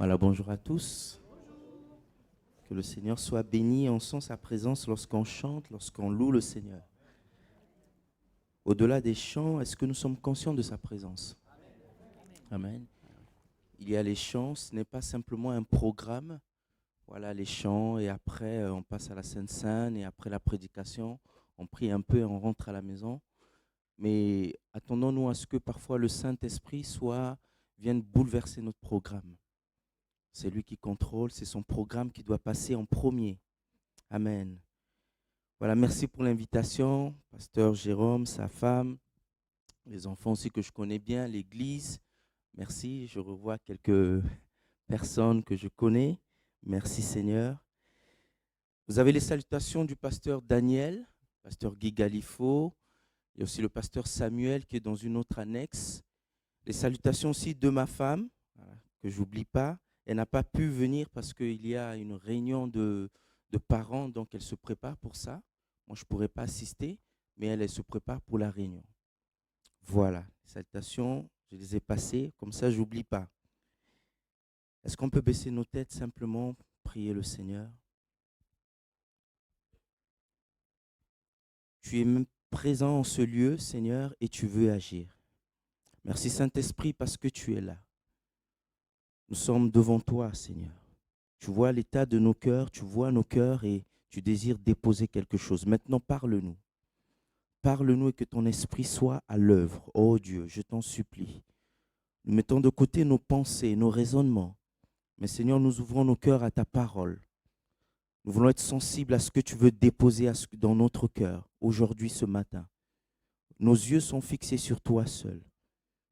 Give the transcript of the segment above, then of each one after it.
Voilà, bonjour à tous. Que le Seigneur soit béni. On sent sa présence lorsqu'on chante, lorsqu'on loue le Seigneur. Au-delà des chants, est-ce que nous sommes conscients de sa présence? Amen. Il y a les chants, ce n'est pas simplement un programme. Voilà les chants et après on passe à la Sainte Seine et après la prédication, on prie un peu et on rentre à la maison. Mais attendons-nous à ce que parfois le Saint-Esprit vienne bouleverser notre programme. C'est lui qui contrôle, c'est son programme qui doit passer en premier. Amen. Voilà, merci pour l'invitation, pasteur Jérôme, sa femme, les enfants aussi que je connais bien, l'église. Merci, je revois quelques personnes que je connais. Merci Seigneur. Vous avez les salutations du pasteur Daniel, pasteur Guy Galifo. Il y a aussi le pasteur Samuel qui est dans une autre annexe. Les salutations aussi de ma femme, voilà, que je n'oublie pas. Elle n'a pas pu venir parce qu'il y a une réunion de parents, donc elle se prépare pour ça. Moi, je ne pourrais pas assister, mais elle se prépare pour la réunion. Voilà, les salutations, je les ai passées, comme ça, je n'oublie pas. Est-ce qu'on peut baisser nos têtes simplement, prier le Seigneur? Tu es même présent en ce lieu, Seigneur, et tu veux agir. Merci Saint-Esprit parce que tu es là. Nous sommes devant toi, Seigneur. Tu vois l'état de nos cœurs, tu vois nos cœurs et tu désires déposer quelque chose. Maintenant, parle-nous. Parle-nous et que ton esprit soit à l'œuvre. Oh Dieu, je t'en supplie. Nous mettons de côté nos pensées, nos raisonnements. Mais Seigneur, nous ouvrons nos cœurs à ta parole. Nous voulons être sensibles à ce que tu veux déposer dans notre cœur aujourd'hui, ce matin. Nos yeux sont fixés sur toi seul.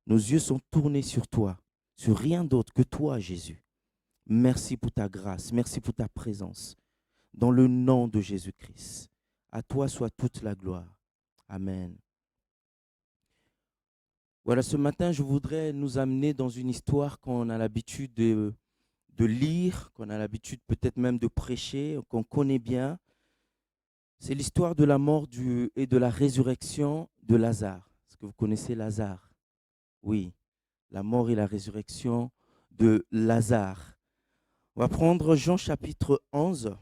Nos yeux sont tournés sur toi, sur rien d'autre que toi, Jésus. Merci pour ta grâce, merci pour ta présence. Dans le nom de Jésus-Christ, à toi soit toute la gloire. Amen. Voilà, ce matin, je voudrais nous amener dans une histoire qu'on a l'habitude de lire, qu'on a l'habitude peut-être même de prêcher, qu'on connaît bien. C'est l'histoire de la mort et de la résurrection de Lazare. Est-ce que vous connaissez Lazare? Oui, la mort et la résurrection de Lazare. On va prendre Jean chapitre 11,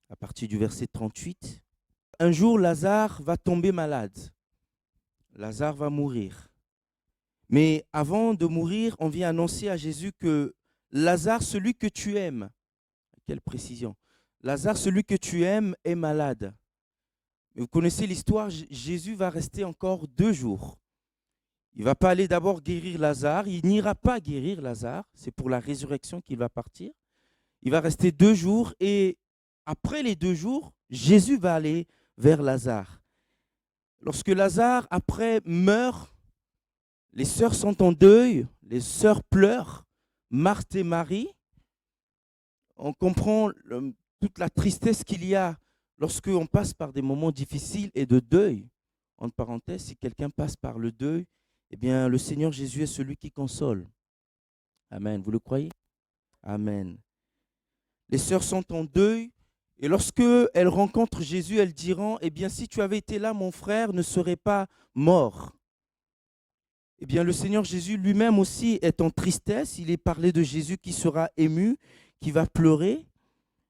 à partir du verset 38. Un jour, Lazare va tomber malade. Lazare va mourir. Mais avant de mourir, on vient annoncer à Jésus que Lazare, celui que tu aimes, quelle précision, Lazare, celui que tu aimes, est malade. Mais vous connaissez l'histoire, Jésus va rester encore 2 jours. Il ne va pas aller d'abord guérir Lazare, il n'ira pas guérir Lazare, c'est pour la résurrection qu'il va partir. Il va rester 2 jours et après les 2 jours, Jésus va aller vers Lazare. Lorsque Lazare, après, meurt, les sœurs sont en deuil, les sœurs pleurent, Marthe et Marie. On comprend toute la tristesse qu'il y a lorsqu'on passe par des moments difficiles et de deuil. Entre parenthèses, si quelqu'un passe par le deuil, eh bien, le Seigneur Jésus est celui qui console. Amen. Vous le croyez? Amen. Les sœurs sont en deuil et lorsque elles rencontrent Jésus, elles diront, eh bien, si tu avais été là, mon frère ne serait pas mort. Eh bien, le Seigneur Jésus lui-même aussi est en tristesse. Il est parlé de Jésus qui sera ému, qui va pleurer.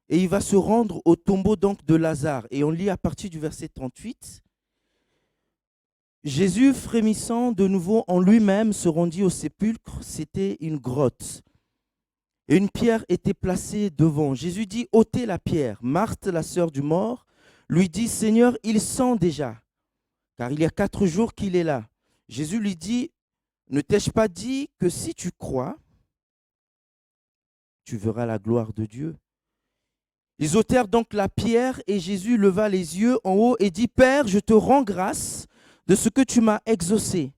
Et il va se rendre au tombeau donc de Lazare. Et on lit à partir du verset 38. Jésus, frémissant de nouveau en lui-même, se rendit au sépulcre. C'était une grotte. Et une pierre était placée devant. Jésus dit, ôtez la pierre. Marthe, la sœur du mort, lui dit, Seigneur, il sent déjà, car il y a 4 jours qu'il est là. Jésus lui dit, ne t'ai-je pas dit que si tu crois, tu verras la gloire de Dieu? Ils ôtèrent donc la pierre et Jésus leva les yeux en haut et dit, Père, je te rends grâce de ce que tu m'as exaucé.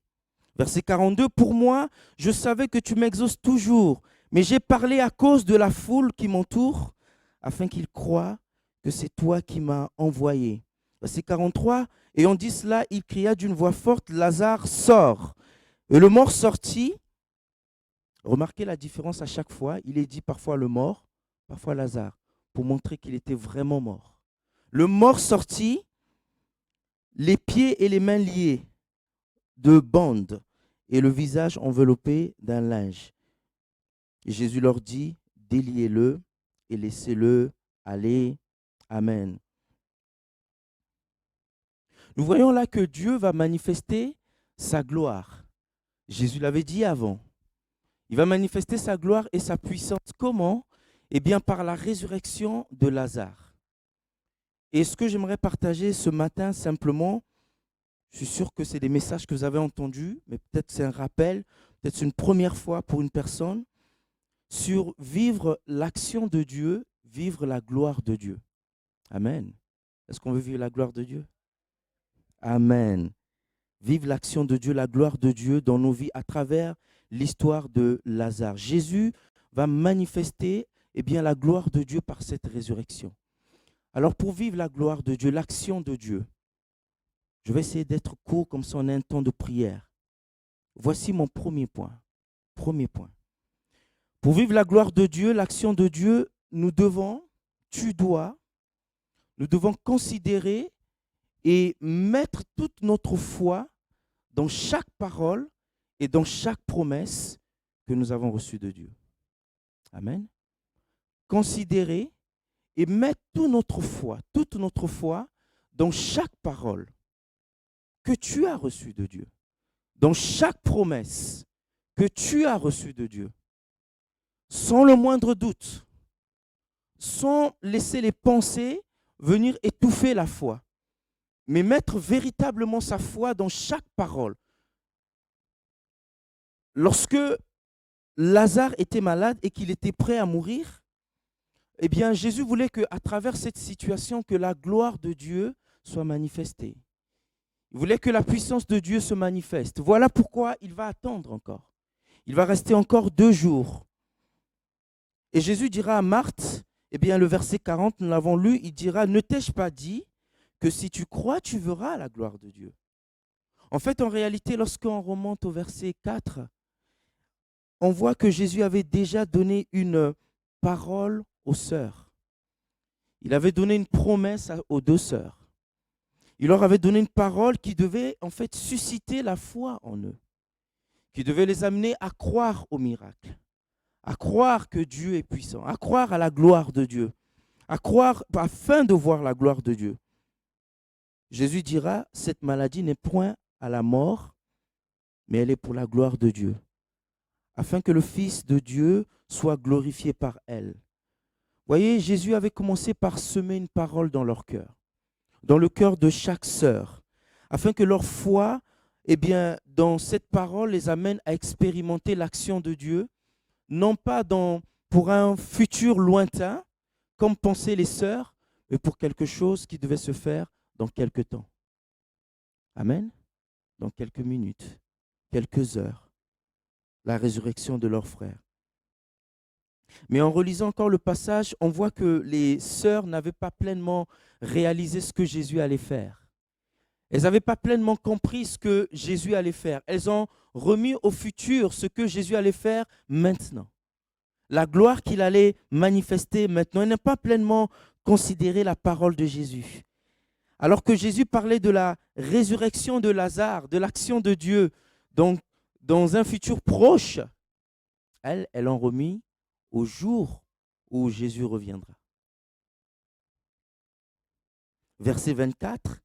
Verset 42, pour moi, je savais que tu m'exauces toujours, mais j'ai parlé à cause de la foule qui m'entoure, afin qu'ils croient que c'est toi qui m'as envoyé. Verset 43, et on dit cela, il cria d'une voix forte, Lazare, sort. Et le mort sortit. Remarquez la différence à chaque fois, il est dit parfois le mort, parfois Lazare, pour montrer qu'il était vraiment mort. Le mort sortit, les pieds et les mains liés de bandes et le visage enveloppé d'un linge. Et Jésus leur dit, déliez-le et laissez-le aller. Amen. Nous voyons là que Dieu va manifester sa gloire. Jésus l'avait dit avant. Il va manifester sa gloire et sa puissance. Comment? Eh bien, par la résurrection de Lazare. Et ce que j'aimerais partager ce matin, simplement, je suis sûr que c'est des messages que vous avez entendus, mais peut-être c'est un rappel, peut-être c'est une première fois pour une personne, sur vivre l'action de Dieu, vivre la gloire de Dieu. Amen. Est-ce qu'on veut vivre la gloire de Dieu? Amen. Vive l'action de Dieu, la gloire de Dieu dans nos vies à travers l'histoire de Lazare. Jésus va manifester la gloire de Dieu par cette résurrection. Alors pour vivre la gloire de Dieu, l'action de Dieu, je vais essayer d'être court comme ça on a un temps de prière. Voici mon premier point. Premier point. Pour vivre la gloire de Dieu, l'action de Dieu, nous devons considérer et mettre toute notre foi dans chaque parole et dans chaque promesse que nous avons reçue de Dieu. Amen. Considérer et mettre toute notre foi dans chaque parole que tu as reçue de Dieu, dans chaque promesse que tu as reçue de Dieu, sans le moindre doute, sans laisser les pensées venir étouffer la foi, mais mettre véritablement sa foi dans chaque parole. Lorsque Lazare était malade et qu'il était prêt à mourir, eh bien, Jésus voulait qu'à travers cette situation, que la gloire de Dieu soit manifestée. Il voulait que la puissance de Dieu se manifeste. Voilà pourquoi il va attendre encore. Il va rester encore 2 jours. Et Jésus dira à Marthe, le verset 40, nous l'avons lu, il dira, « Ne t'ai-je pas dit que si tu crois, tu verras la gloire de Dieu ?» En fait, en réalité, lorsqu'on remonte au verset 4, on voit que Jésus avait déjà donné une parole aux sœurs. Il avait donné une promesse aux 2 sœurs. Il leur avait donné une parole qui devait en fait susciter la foi en eux, qui devait les amener à croire au miracle, à croire que Dieu est puissant, à croire à la gloire de Dieu, à croire afin de voir la gloire de Dieu. Jésus dira, cette maladie n'est point à la mort, mais elle est pour la gloire de Dieu, afin que le Fils de Dieu soit glorifié par elle. Voyez, Jésus avait commencé par semer une parole dans leur cœur, dans le cœur de chaque sœur, afin que leur foi, dans cette parole, les amène à expérimenter l'action de Dieu, non pas pour un futur lointain, comme pensaient les sœurs, mais pour quelque chose qui devait se faire dans quelque temps. Amen. Dans quelques minutes, quelques heures, la résurrection de leur frère. Mais en relisant encore le passage, on voit que les sœurs n'avaient pas pleinement réalisé ce que Jésus allait faire. Elles n'avaient pas pleinement compris ce que Jésus allait faire. Elles ont remis au futur ce que Jésus allait faire maintenant. La gloire qu'il allait manifester maintenant. Elles n'ont pas pleinement considéré la parole de Jésus. Alors que Jésus parlait de la résurrection de Lazare, de l'action de Dieu, donc dans un futur proche, elles ont remis au jour où Jésus reviendra. Verset 24,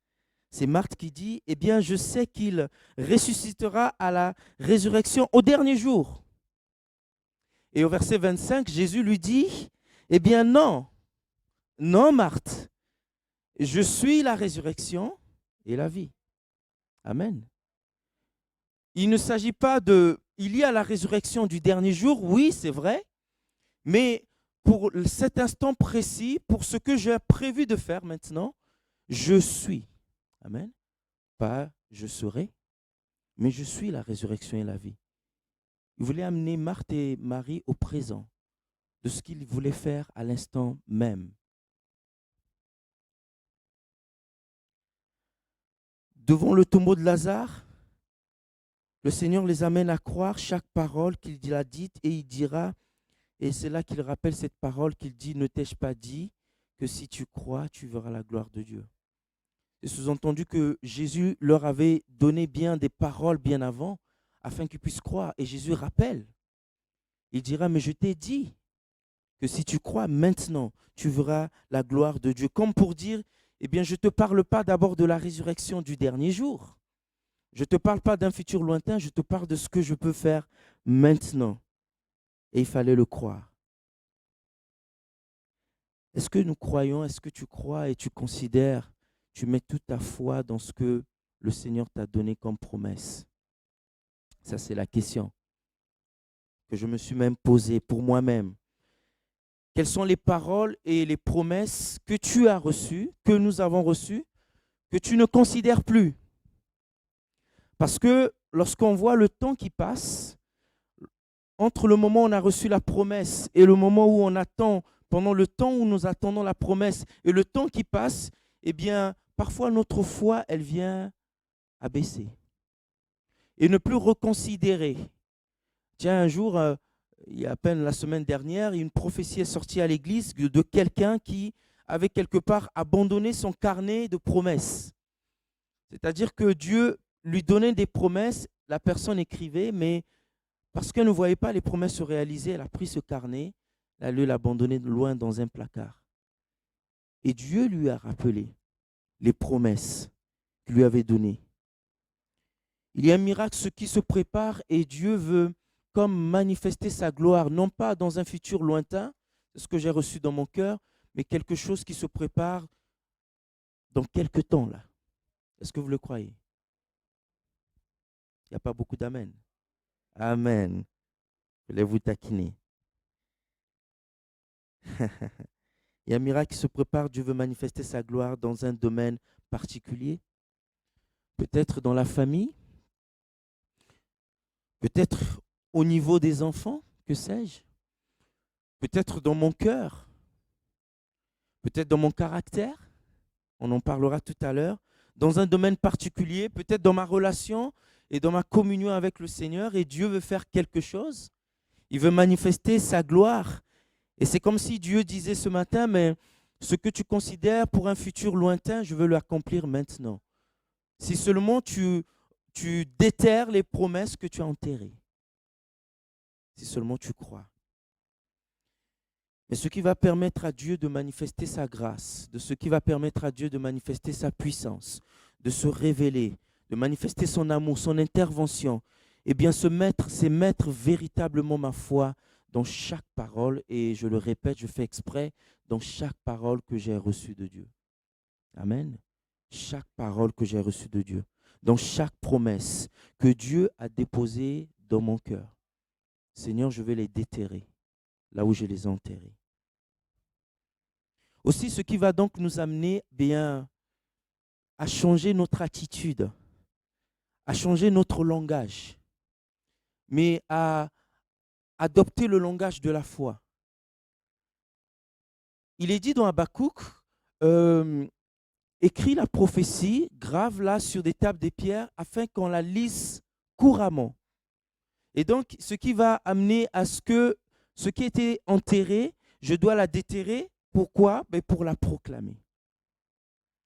c'est Marthe qui dit, « Eh bien, je sais qu'il ressuscitera à la résurrection au dernier jour. » Et au verset 25, Jésus lui dit, « Eh bien, non, non Marthe, je suis la résurrection et la vie. » Amen. Il ne s'agit pas de... Il y a la résurrection du dernier jour, oui, c'est vrai, mais pour cet instant précis, pour ce que j'ai prévu de faire maintenant, je suis. Amen. Pas je serai, mais je suis la résurrection et la vie. Il voulait amener Marthe et Marie au présent de ce qu'il voulait faire à l'instant même. Devant le tombeau de Lazare, le Seigneur les amène à croire chaque parole qu'il a dite et il dira, et c'est là qu'il rappelle cette parole qu'il dit, « Ne t'ai-je pas dit que si tu crois, tu verras la gloire de Dieu ?» C'est sous-entendu que Jésus leur avait donné bien des paroles bien avant, afin qu'ils puissent croire. Et Jésus rappelle. Il dira, mais je t'ai dit que si tu crois maintenant, tu verras la gloire de Dieu. Comme pour dire, eh bien, je ne te parle pas d'abord de la résurrection du dernier jour. Je ne te parle pas d'un futur lointain, je te parle de ce que je peux faire maintenant. Et il fallait le croire. Est-ce que nous croyons, est-ce que tu crois et tu considères, tu mets toute ta foi dans ce que le Seigneur t'a donné comme promesse? Ça, c'est la question que je me suis même posée pour moi-même. Quelles sont les paroles et les promesses que tu as reçues, que nous avons reçues, que tu ne considères plus? Parce que lorsqu'on voit le temps qui passe, entre le moment où on a reçu la promesse et le moment où on attend, pendant le temps où nous attendons la promesse et le temps qui passe, eh bien, parfois notre foi, elle vient à baisser et ne plus reconsidérer. Tiens, un jour, il y a à peine la semaine dernière, une prophétie est sortie à l'église de quelqu'un qui avait quelque part abandonné son carnet de promesses. C'est-à-dire que Dieu lui donnait des promesses, la personne écrivait, mais parce qu'elle ne voyait pas les promesses se réaliser, elle a pris ce carnet, elle l'a abandonné loin dans un placard. Et Dieu lui a rappelé les promesses qu'il lui avait données. Il y a un miracle qui se prépare et Dieu veut comme manifester sa gloire, non pas dans un futur lointain, c'est ce que j'ai reçu dans mon cœur, mais quelque chose qui se prépare dans quelque temps là. Est-ce que vous le croyez? Il n'y a pas beaucoup d'amen. Amen. Je vais vous taquiner. Il y a un miracle qui se prépare, Dieu veut manifester sa gloire dans un domaine particulier, peut-être dans la famille, peut-être au niveau des enfants, que sais-je, peut-être dans mon cœur, peut-être dans mon caractère, on en parlera tout à l'heure, dans un domaine particulier, peut-être dans ma relation et dans ma communion avec le Seigneur, et Dieu veut faire quelque chose, il veut manifester sa gloire. Et c'est comme si Dieu disait ce matin, mais ce que tu considères pour un futur lointain, je veux l'accomplir maintenant. Si seulement tu déterres les promesses que tu as enterrées. Si seulement tu crois. Mais ce qui va permettre à Dieu de manifester sa grâce, de ce qui va permettre à Dieu de manifester sa puissance, de se révéler, de manifester son amour, son intervention, eh bien c'est mettre véritablement ma foi dans chaque parole, et je le répète, je fais exprès, dans chaque parole que j'ai reçue de Dieu. Amen. Chaque parole que j'ai reçue de Dieu, dans chaque promesse que Dieu a déposée dans mon cœur. Seigneur, je vais les déterrer là où je les ai enterrés. Aussi, ce qui va donc nous amener bien à changer notre attitude, à changer notre langage, mais à adopter le langage de la foi. Il est dit dans Habakkuk, écris la prophétie, grave-la sur des tables de pierre afin qu'on la lise couramment. Et donc, ce qui va amener à ce que ce qui était enterré, je dois la déterrer. Pourquoi? Pour la proclamer.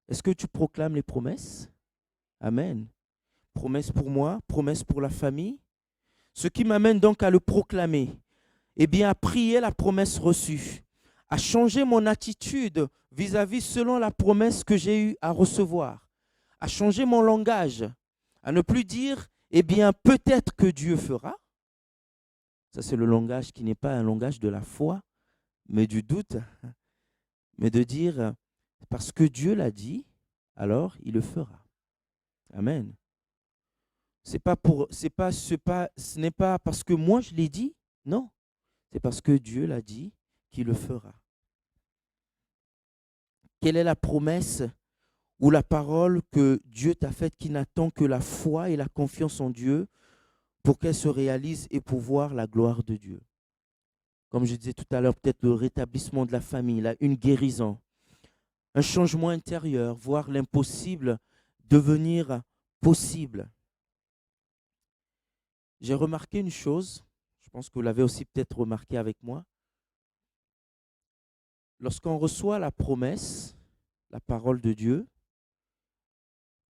Est-ce que tu proclames les promesses? Amen. Promesse pour moi, promesse pour la famille. Ce qui m'amène donc à le proclamer, eh bien à prier la promesse reçue, à changer mon attitude vis-à-vis selon la promesse que j'ai eu à recevoir, à changer mon langage, à ne plus dire, eh bien peut-être que Dieu fera. Ça, c'est le langage qui n'est pas un langage de la foi, mais du doute, mais de dire, parce que Dieu l'a dit, alors il le fera. Amen. Ce n'est pas parce que moi je l'ai dit, non. C'est parce que Dieu l'a dit qu'il le fera. Quelle est la promesse ou la parole que Dieu t'a faite qui n'attend que la foi et la confiance en Dieu pour qu'elle se réalise et pour voir la gloire de Dieu? Comme je disais tout à l'heure, peut-être le rétablissement de la famille, une guérison, un changement intérieur, voir l'impossible devenir possible. J'ai remarqué une chose, je pense que vous l'avez aussi peut-être remarqué avec moi. Lorsqu'on reçoit la promesse, la parole de Dieu,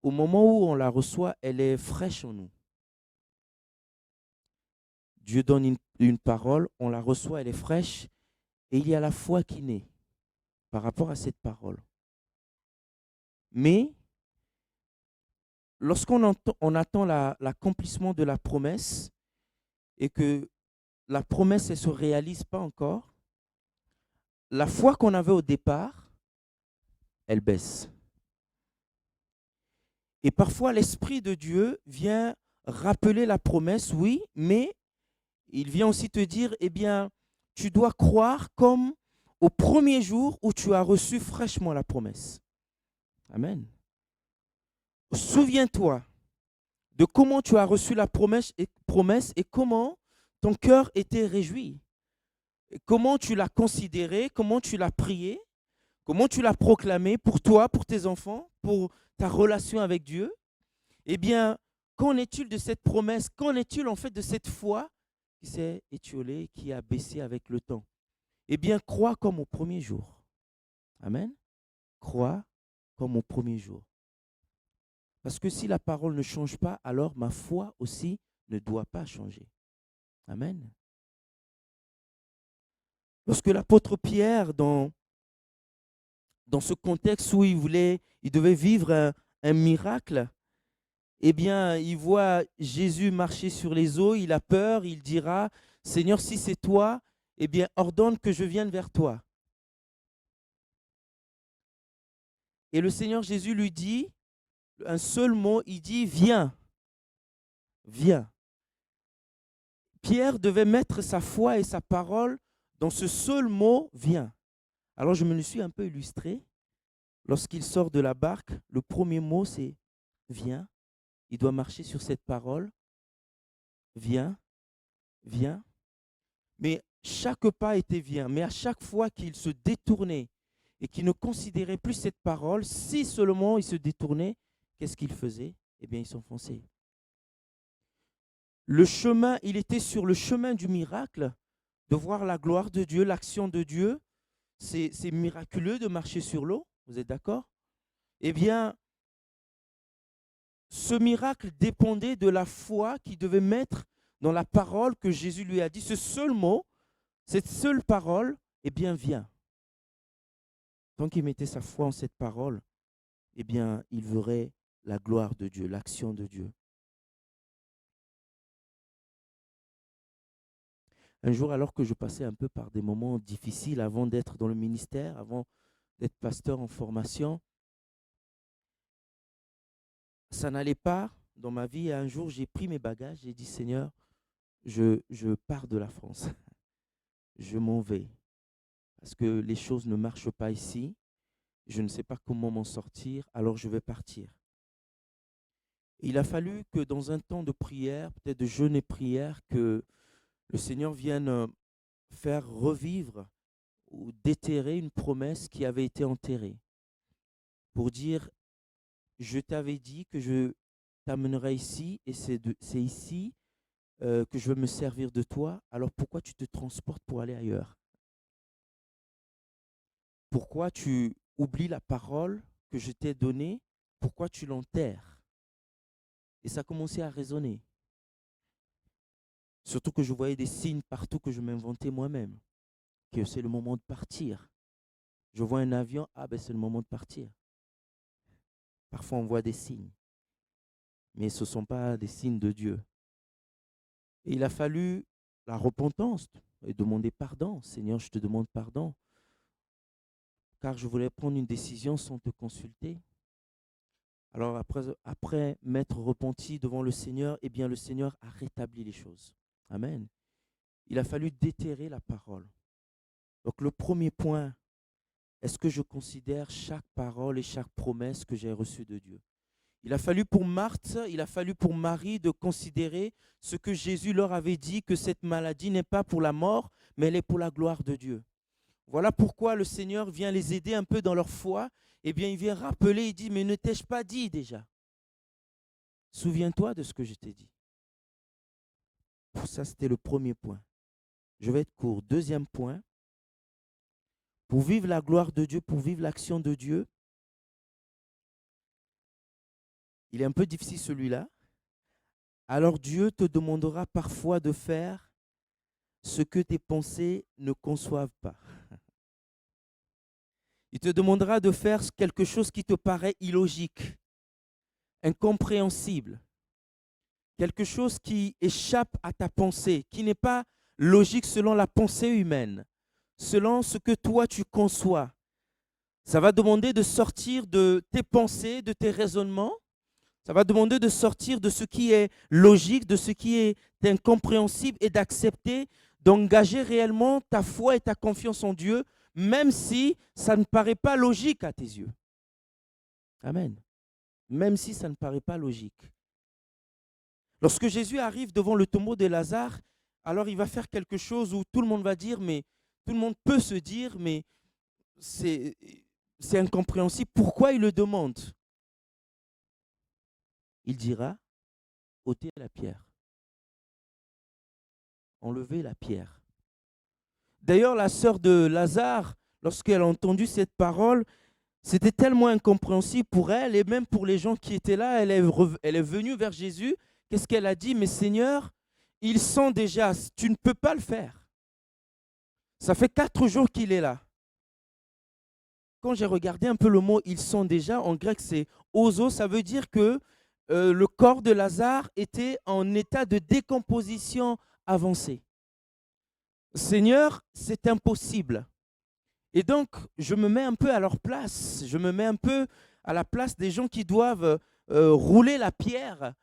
au moment où on la reçoit, elle est fraîche en nous. Dieu donne une parole, on la reçoit, elle est fraîche, et il y a la foi qui naît par rapport à cette parole. Mais lorsqu'on on attend l'accomplissement de la promesse et que la promesse ne se réalise pas encore, la foi qu'on avait au départ, elle baisse. Et parfois, l'Esprit de Dieu vient rappeler la promesse, oui, mais il vient aussi te dire, eh bien, tu dois croire comme au premier jour où tu as reçu fraîchement la promesse. Amen. Souviens-toi de comment tu as reçu la promesse et comment ton cœur était réjoui. Et comment tu l'as considéré, comment tu l'as prié, comment tu l'as proclamé pour toi, pour tes enfants, pour ta relation avec Dieu. Eh bien, qu'en est-il de cette promesse? Qu'en est-il en fait de cette foi qui s'est étiolée, qui a baissé avec le temps? Eh bien, crois comme au premier jour. Amen. Crois comme au premier jour. Parce que si la parole ne change pas, alors ma foi aussi ne doit pas changer. Amen. Lorsque l'apôtre Pierre, dans ce contexte où il devait vivre un miracle, eh bien, il voit Jésus marcher sur les eaux, il a peur, il dira, Seigneur, si c'est toi, eh bien, ordonne que je vienne vers toi. Et le Seigneur Jésus lui dit, un seul mot, il dit, viens, viens. Pierre devait mettre sa foi et sa parole dans ce seul mot, viens. Alors je me le suis un peu illustré. Lorsqu'il sort de la barque, le premier mot c'est viens. Il doit marcher sur cette parole. Viens, viens. Mais chaque pas était viens. Mais à chaque fois qu'il se détournait et qu'il ne considérait plus cette parole, si seulement il se détournait, qu'est-ce qu'il faisait? Eh bien, il s'enfonçait. Le chemin, il était sur le chemin du miracle, de voir la gloire de Dieu, l'action de Dieu. C'est miraculeux de marcher sur l'eau, vous êtes d'accord? Eh bien, ce miracle dépendait de la foi qu'il devait mettre dans la parole que Jésus lui a dit. Ce seul mot, cette seule parole, eh bien, viens. Tant qu'il mettait sa foi en cette parole, eh bien, il verrait la gloire de Dieu, l'action de Dieu. Un jour, alors que je passais un peu par des moments difficiles avant d'être dans le ministère, avant d'être pasteur en formation, ça n'allait pas dans ma vie. Et un jour, j'ai pris mes bagages, j'ai dit, Seigneur, je pars de la France. Je m'en vais. Parce que les choses ne marchent pas ici. Je ne sais pas comment m'en sortir, alors je vais partir. Il a fallu que dans un temps de prière, peut-être de jeûne et prière, que le Seigneur vienne faire revivre ou déterrer une promesse qui avait été enterrée. Pour dire, je t'avais dit que je t'amènerai ici et c'est ici que je veux me servir de toi, alors pourquoi tu te transportes pour aller ailleurs? Pourquoi tu oublies la parole que je t'ai donnée? Pourquoi tu l'enterres? Et ça a commencé à résonner. Surtout que je voyais des signes partout que je m'inventais moi-même, que c'est le moment de partir. Je vois un avion, ah ben c'est le moment de partir. Parfois on voit des signes, mais ce ne sont pas des signes de Dieu. Et il a fallu la repentance et demander pardon. Seigneur, je te demande pardon, car je voulais prendre une décision sans te consulter. Alors après m'être repenti devant le Seigneur, eh bien le Seigneur a rétabli les choses. Amen. Il a fallu déterrer la parole. Donc le premier point, est-ce que je considère chaque parole et chaque promesse que j'ai reçue de Dieu? Il a fallu pour Marthe, il a fallu pour Marie de considérer ce que Jésus leur avait dit, que cette maladie n'est pas pour la mort, mais elle est pour la gloire de Dieu. Voilà pourquoi le Seigneur vient les aider un peu dans leur foi. Eh bien, il vient rappeler, il dit, mais ne t'ai-je pas dit déjà? Souviens-toi de ce que je t'ai dit. Pour ça, c'était le premier point. Je vais être court. Deuxième point, pour vivre la gloire de Dieu, pour vivre l'action de Dieu, il est un peu difficile celui-là. Alors Dieu te demandera parfois de faire ce que tes pensées ne conçoivent pas. Il te demandera de faire quelque chose qui te paraît illogique, incompréhensible, quelque chose qui échappe à ta pensée, qui n'est pas logique selon la pensée humaine, selon ce que toi tu conçois. Ça va demander de sortir de tes pensées, de tes raisonnements. Ça va demander de sortir de ce qui est logique, de ce qui est incompréhensible et d'accepter, d'engager réellement ta foi et ta confiance en Dieu, même si ça ne paraît pas logique à tes yeux. Amen. Même si ça ne paraît pas logique. Lorsque Jésus arrive devant le tombeau de Lazare, alors il va faire quelque chose où tout le monde va dire, mais tout le monde peut se dire, mais c'est incompréhensible. Pourquoi il le demande? Il dira, ôtez la pierre. Enlevez la pierre. D'ailleurs, la sœur de Lazare, lorsqu'elle a entendu cette parole, c'était tellement incompréhensible pour elle et même pour les gens qui étaient là. Elle est venue vers Jésus. Qu'est-ce qu'elle a dit? Mais Seigneur, ils sont déjà, tu ne peux pas le faire. Ça fait 4 jours qu'il est là. Quand j'ai regardé un peu le mot « ils sont déjà », en grec c'est « ozo », ça veut dire que le corps de Lazare était en état de décomposition avancée. Seigneur, c'est impossible. Et donc, je me mets un peu à leur place. Je me mets un peu à la place des gens qui doivent rouler la pierre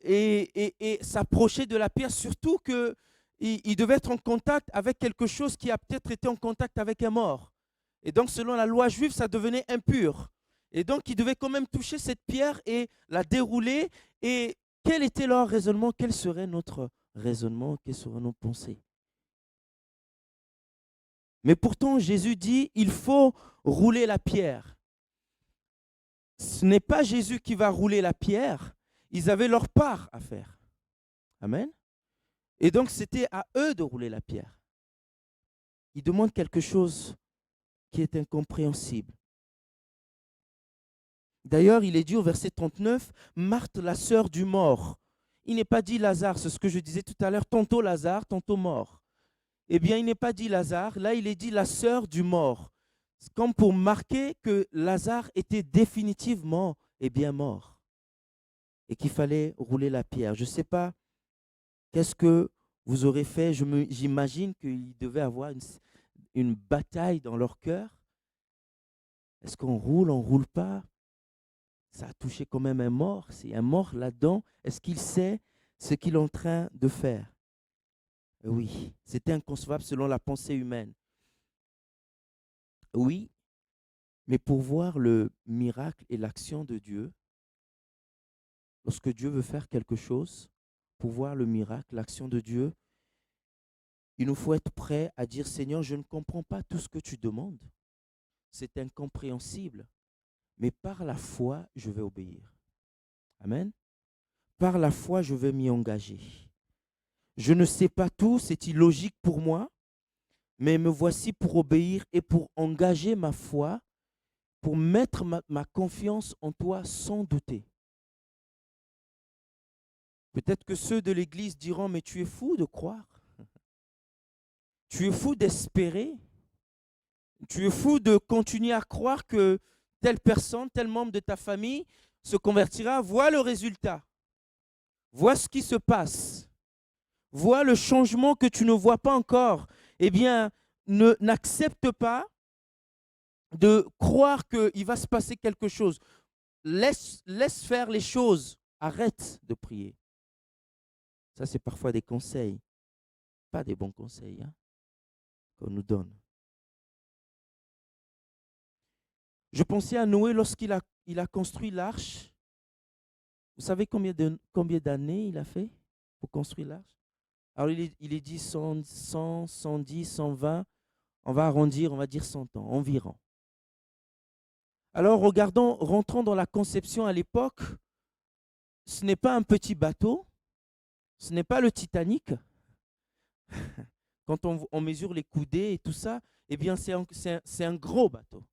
et s'approcher de la pierre, surtout qu'ils devaient être en contact avec quelque chose qui a peut-être été en contact avec un mort. Et donc, selon la loi juive, ça devenait impur. Et donc, ils devaient quand même toucher cette pierre et la dérouler. Et quel était leur raisonnement? Quel serait notre raisonnement? Quelles seraient nos pensées? Mais pourtant, Jésus dit, il faut rouler la pierre. Ce n'est pas Jésus qui va rouler la pierre. Ils avaient leur part à faire. Amen. Et donc, c'était à eux de rouler la pierre. Ils demandent quelque chose qui est incompréhensible. D'ailleurs, il est dit au verset 39, Marthe, la sœur du mort. Il n'est pas dit Lazare, c'est ce que je disais tout à l'heure, tantôt Lazare, tantôt mort. Eh bien, il n'est pas dit Lazare, là il est dit la sœur du mort. C'est comme pour marquer que Lazare était définitivement mort et qu'il fallait rouler la pierre. Je ne sais pas qu'est-ce que vous aurez fait. J'imagine qu'il devait avoir une bataille dans leur cœur. Est-ce qu'on roule, on ne roule pas? Ça a touché quand même un mort. C'est un mort là-dedans. Est-ce qu'il sait ce qu'il est en train de faire? Oui, c'était inconcevable selon la pensée humaine. Oui, mais pour voir le miracle et l'action de Dieu, lorsque Dieu veut faire quelque chose, pour voir le miracle, l'action de Dieu, il nous faut être prêt à dire, Seigneur, je ne comprends pas tout ce que tu demandes. C'est incompréhensible, mais par la foi, je vais obéir. Amen. Par la foi, je vais m'y engager. Je ne sais pas tout, c'est illogique pour moi, mais me voici pour obéir et pour engager ma foi, pour mettre ma confiance en toi sans douter. Peut-être que ceux de l'Église diront, mais tu es fou de croire. Tu es fou d'espérer. Tu es fou de continuer à croire que telle personne, tel membre de ta famille se convertira. Vois le résultat. Vois ce qui se passe. Vois le changement que tu ne vois pas encore. Eh bien, n'accepte pas de croire qu'il va se passer quelque chose. Laisse faire les choses. Arrête de prier. Ça, c'est parfois des conseils. Pas des bons conseils qu'on nous donne. Je pensais à Noé lorsqu'il a construit l'arche. Vous savez combien d'années il a fait pour construire l'arche? Alors, il est dit 100, 110, 120. On va arrondir, on va dire 100 ans environ. Alors, rentrons dans la conception à l'époque. Ce n'est pas un petit bateau. Ce n'est pas le Titanic. Quand on mesure les coudées et tout ça, eh bien, c'est un gros bateau.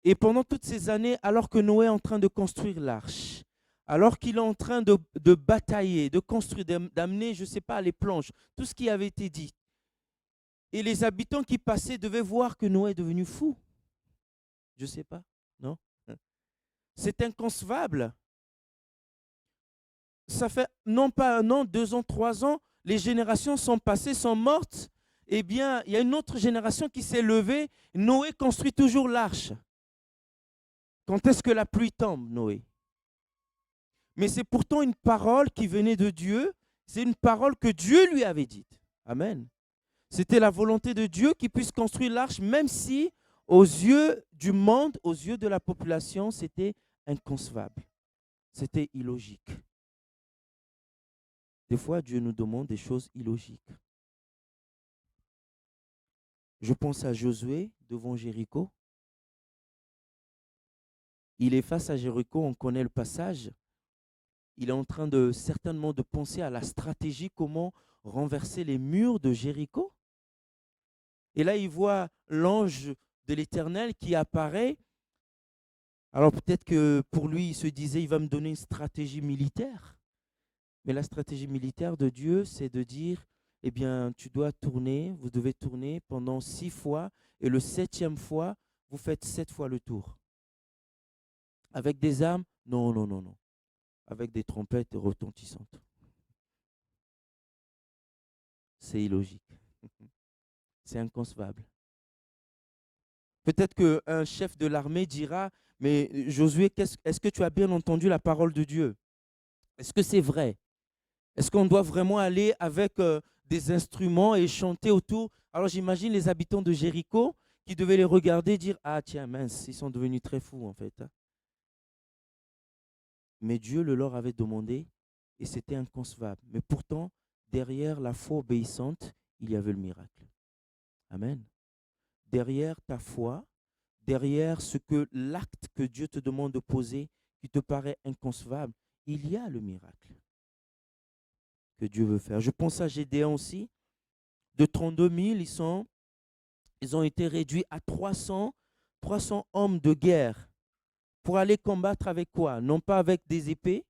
Et pendant toutes ces années, alors que Noé est en train de construire l'arche, alors qu'il est en train de batailler, de construire, d'amener, je ne sais pas, les planches, tout ce qui avait été dit. Et les habitants qui passaient devaient voir que Noé est devenu fou. Je ne sais pas, non? C'est inconcevable. Ça fait non pas 1 an, 2 ans, 3 ans, les générations sont passées, sont mortes. Eh bien, il y a une autre génération qui s'est levée. Noé construit toujours l'arche. Quand est-ce que la pluie tombe, Noé? Mais c'est pourtant une parole qui venait de Dieu. C'est une parole que Dieu lui avait dite. Amen. C'était la volonté de Dieu qu'il puisse construire l'arche, même si aux yeux du monde, aux yeux de la population, c'était inconcevable. C'était illogique. Des fois, Dieu nous demande des choses illogiques. Je pense à Josué devant Jéricho. Il est face à Jéricho, on connaît le passage. Il est en train de certainement de penser à la stratégie, comment renverser les murs de Jéricho. Et là, il voit l'ange de l'Éternel qui apparaît. Alors peut-être que pour lui, il se disait, il va me donner une stratégie militaire. Mais la stratégie militaire de Dieu, c'est de dire, eh bien, tu dois tourner, vous devez tourner pendant 6 fois, et le 7e fois, vous faites 7 fois le tour. Avec des armes? Non, non, non, non. Avec des trompettes retentissantes. C'est illogique. C'est inconcevable. Peut-être qu'un chef de l'armée dira, mais Josué, est-ce que tu as bien entendu la parole de Dieu? Est-ce que c'est vrai? Est-ce qu'on doit vraiment aller avec des instruments et chanter autour? Alors j'imagine les habitants de Jéricho qui devaient les regarder et dire, ah tiens, mince, ils sont devenus très fous en fait. Mais Dieu le leur avait demandé et c'était inconcevable. Mais pourtant, derrière la foi obéissante, il y avait le miracle. Amen. Derrière ta foi, derrière l'acte que Dieu te demande de poser, qui te paraît inconcevable, il y a le miracle que Dieu veut faire. Je pense à Gédéon aussi. De 32 000, ils ont été réduits à 300 hommes de guerre pour aller combattre avec quoi? Non pas avec des épées,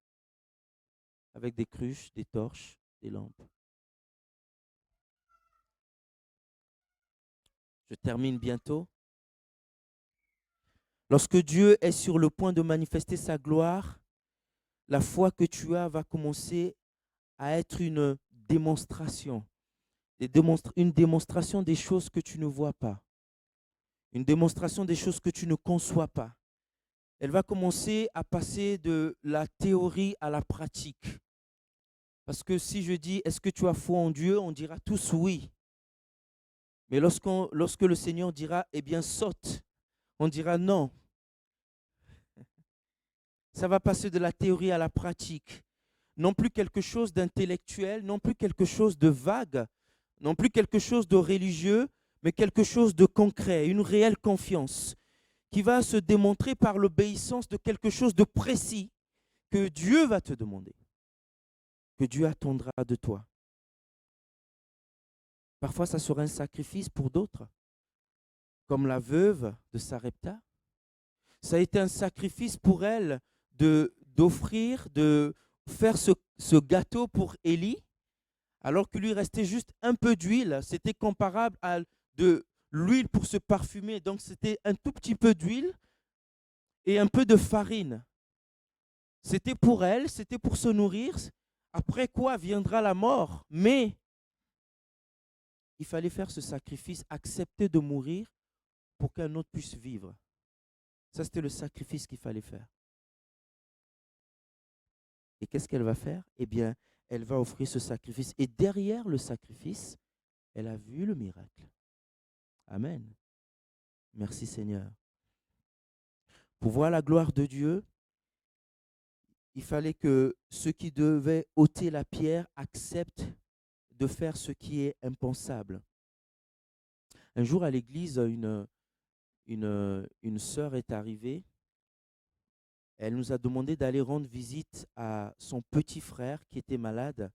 avec des cruches, des torches, des lampes. Je termine bientôt. Lorsque Dieu est sur le point de manifester sa gloire, la foi que tu as va commencer à être une démonstration. Une démonstration des choses que tu ne vois pas. Une démonstration des choses que tu ne conçois pas. Elle va commencer à passer de la théorie à la pratique. Parce que si je dis, est-ce que tu as foi en Dieu? On dira tous oui. Mais lorsque le Seigneur dira, eh bien saute, on dira non. Ça va passer de la théorie à la pratique. Non plus quelque chose d'intellectuel, non plus quelque chose de vague, non plus quelque chose de religieux, mais quelque chose de concret, une réelle confiance qui va se démontrer par l'obéissance de quelque chose de précis que Dieu va te demander, que Dieu attendra de toi. Parfois, ça sera un sacrifice pour d'autres, comme la veuve de Sarepta. Ça a été un sacrifice pour elle d'offrir, de faire ce gâteau pour Élie, alors que lui restait juste un peu d'huile. C'était comparable à de l'huile pour se parfumer. Donc, c'était un tout petit peu d'huile et un peu de farine. C'était pour elle, c'était pour se nourrir. Après quoi viendra la mort. Mais il fallait faire ce sacrifice, accepter de mourir pour qu'un autre puisse vivre. Ça, c'était le sacrifice qu'il fallait faire. Et qu'est-ce qu'elle va faire? Eh bien, elle va offrir ce sacrifice. Et derrière le sacrifice, elle a vu le miracle. Amen. Merci Seigneur. Pour voir la gloire de Dieu, il fallait que ceux qui devaient ôter la pierre acceptent de faire ce qui est impensable. Un jour à l'église, une sœur est arrivée. Elle nous a demandé d'aller rendre visite à son petit frère qui était malade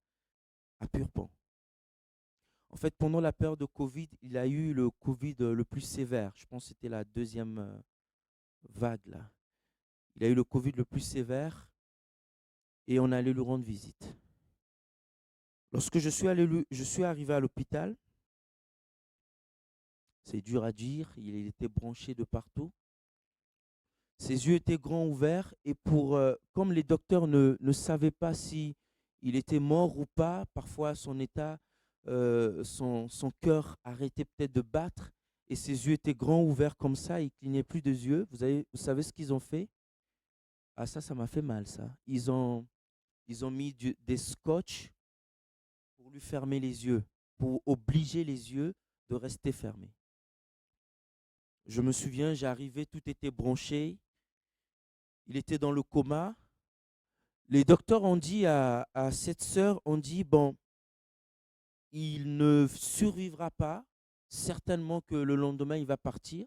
à Purpan. En fait, pendant la période de Covid, il a eu le Covid le plus sévère. Je pense que c'était la 2e vague là. Il a eu le Covid le plus sévère. et on allait lui rendre visite. Lorsque je suis arrivé à l'hôpital, c'est dur à dire, il était branché de partout. Ses yeux étaient grands ouverts et comme les docteurs ne savaient pas si il était mort ou pas, parfois son état, son cœur arrêtait peut-être de battre et ses yeux étaient grands ouverts comme ça, il clignait plus des yeux. Vous savez ce qu'ils ont fait? Ah ça m'a fait mal ça. Ils ont mis des scotch pour lui fermer les yeux, pour obliger les yeux de rester fermés. Je me souviens, j'arrivais, tout était branché, il était dans le coma. Les docteurs ont dit à cette sœur, on dit, bon, il ne survivra pas, certainement que le lendemain, il va partir.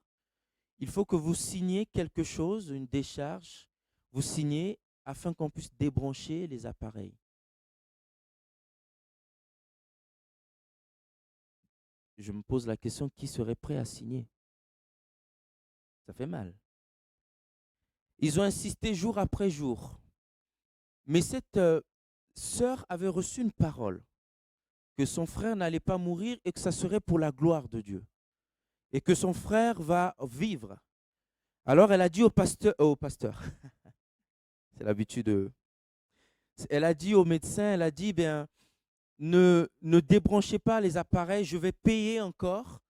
Il faut que vous signiez quelque chose, une décharge, vous signez afin qu'on puisse débrancher les appareils. Je me pose la question, qui serait prêt à signer? Ça fait mal. Ils ont insisté jour après jour. Mais cette sœur avait reçu une parole, que son frère n'allait pas mourir et que ça serait pour la gloire de Dieu. Et que son frère va vivre. Alors elle a dit au pasteur, c'est l'habitude, elle a dit au médecin, elle a dit, bien, ne débranchez pas les appareils, je vais payer encore.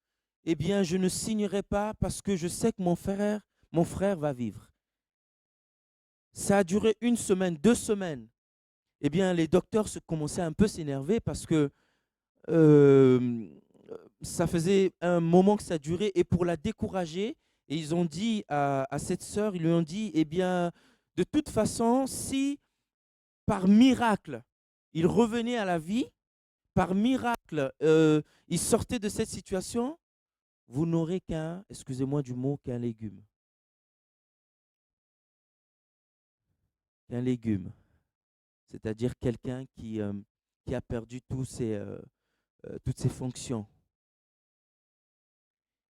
Eh bien, je ne signerai pas parce que je sais que mon frère va vivre. Ça a duré 1 semaine, 2 semaines. Eh bien, les docteurs commençaient un peu à s'énerver parce que euh, ça faisait un moment que ça durait. Et pour la décourager, et ils ont dit à cette sœur, ils lui ont dit, eh bien, de toute façon, si par miracle, il revenait à la vie, par miracle, il sortait de cette situation, vous n'aurez excusez-moi du mot, qu'un légume. Qu'un légume. C'est-à-dire quelqu'un qui a perdu toutes ses fonctions.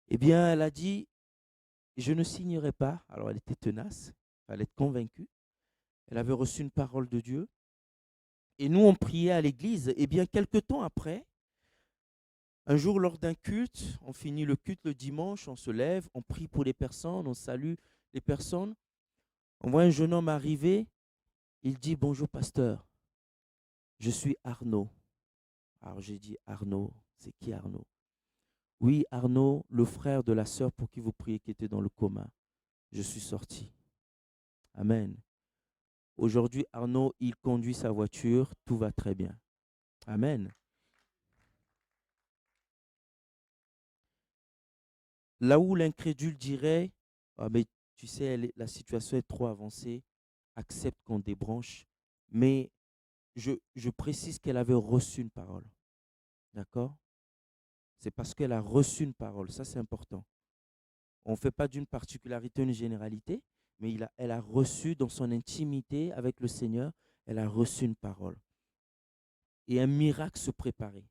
Eh bien, elle a dit, je ne signerai pas. Alors, elle était tenace, il fallait être convaincue. Elle avait reçu une parole de Dieu. Et nous, on priait à l'église. Eh bien, quelque temps après, un jour, lors d'un culte, on finit le culte le dimanche, on se lève, on prie pour les personnes, on salue les personnes. On voit un jeune homme arriver. Il dit, bonjour pasteur, je suis Arnaud. Alors, j'ai dit, Arnaud, c'est qui Arnaud? Oui, Arnaud, le frère de la sœur pour qui vous priez qui était dans le coma. Je suis sorti. Amen. Aujourd'hui, Arnaud, il conduit sa voiture, tout va très bien. Amen. Là où l'incrédule dirait, ah, mais tu sais, la situation est trop avancée, accepte qu'on débranche. Mais je précise qu'elle avait reçu une parole. D'accord? C'est parce qu'elle a reçu une parole. Ça, c'est important. On ne fait pas d'une particularité une généralité, mais elle a reçu dans son intimité avec le Seigneur, elle a reçu une parole. Et un miracle se préparait.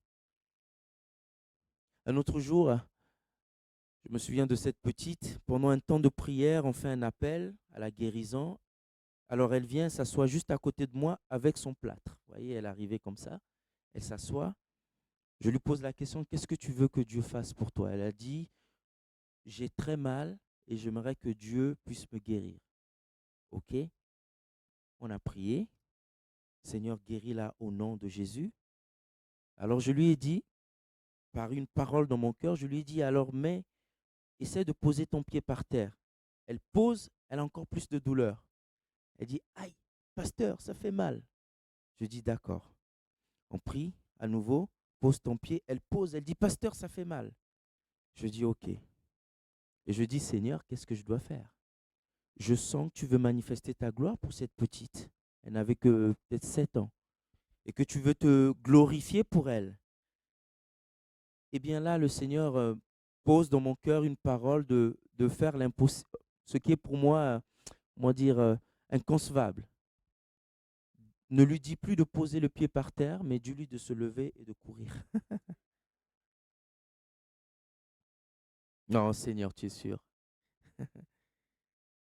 Un autre jour, je me souviens de cette petite, pendant un temps de prière, on fait un appel à la guérison. Alors elle vient s'assoit juste à côté de moi avec son plâtre. Vous voyez, elle arrivait comme ça, elle s'assoit. Je lui pose la question, qu'est-ce que tu veux que Dieu fasse pour toi? Elle a dit, j'ai très mal et j'aimerais que Dieu puisse me guérir. Ok, on a prié. Seigneur, guéris-la au nom de Jésus. Alors je lui ai dit, par une parole dans mon cœur, je lui ai dit, alors mais essaie de poser ton pied par terre. Elle pose, elle a encore plus de douleur. Elle dit, aïe, pasteur, ça fait mal. Je dis, d'accord. On prie à nouveau, pose ton pied. Elle pose, elle dit, pasteur, ça fait mal. Je dis, ok. Et je dis, Seigneur, qu'est-ce que je dois faire? Je sens que tu veux manifester ta gloire pour cette petite. Elle n'avait que peut-être 7 ans. Et que tu veux te glorifier pour elle. Eh bien là, le Seigneur pose dans mon cœur une parole de faire l'impossible, ce qui est pour moi, comment dire, inconcevable. Ne lui dis plus de poser le pied par terre, mais dis-lui de se lever et de courir. Non, Seigneur, tu es sûr.